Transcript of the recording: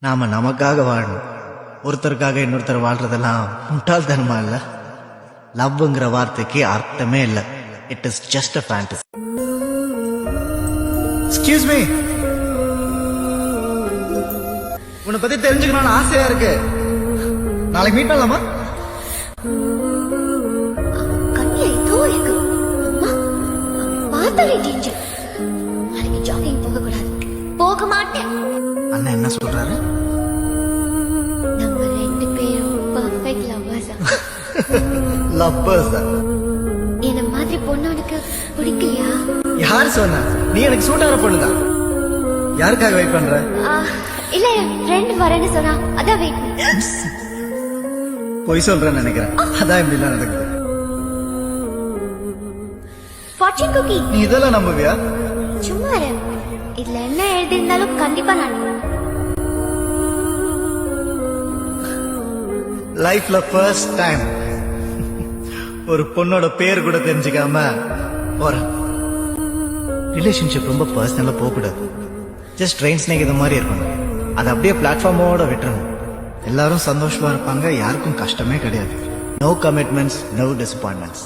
நாம நமக்காக வாழணும். ஒருத்தருக்காக இன்னொருத்தர் வாழ்றதெல்லாம் முட்டாள்தனமா இல்ல? லவ்ங்கிற வார்த்தைக்கு அர்த்தமே இல்ல. It is just a fantasy. Excuse me, உன்னை பத்தி தெரிஞ்சுக்கணும்னு ஆசையா இருக்கு. நாளைக்கு மீட் பண்ணலாமா? கண்ணில் ஏதோ இருக்கு. பார்த்தாலே டேஞ்சர். நாளைக்கு ஜாகிங் போக கூடாது. போக மாட்டேன். அண்ணா என்ன சொல்றாரு? நம்ம ரெண்டு பேரும் பர்ஃபெக்ட் லவ்வர்ஸ். லவ்வர்ஸ் தான். என்ன மாதிரி பொண்ணு உனக்கு பிடிக்கலையா? யார் சொன்னா? நீ எனக்கு சூட் ஆன பொண்ணுதான். யாருக்காக வெயிட் பண்ற? இல்ல, என் ஃப்ரெண்ட் வரேன்னு சொன்னா அதான் வெயிட். பொய் சொல்றேன்னு நினைக்கிறேன். அதான் இப்படி எல்லாம் நடக்குது. Fortune cookie. நீ இதெல்லாம் நம்புவியா? சும்மா இரு. இதுல என்ன எழுதி இருந்தாலும் கண்டிப்பா நான் லைஃப்ல ஃபர்ஸ்ட் டைம் ஒரு பொண்ணோட பேர் கூட தெரிஞ்சுக்காம போறேன். ரிலேஷன்ஷிப் ரொம்ப பர்சனலா போக கூடாது. ஜஸ்ட் ட்ரெயின் ஸ்நேகித மாதிரி இருக்கணும். அதை அப்படியே பிளாட்ஃபார்மோட விட்டுறணும். எல்லாரும் சந்தோஷமா இருப்பாங்க. யாருக்கும் கஷ்டமே கிடையாது. No commitments, no disappointments.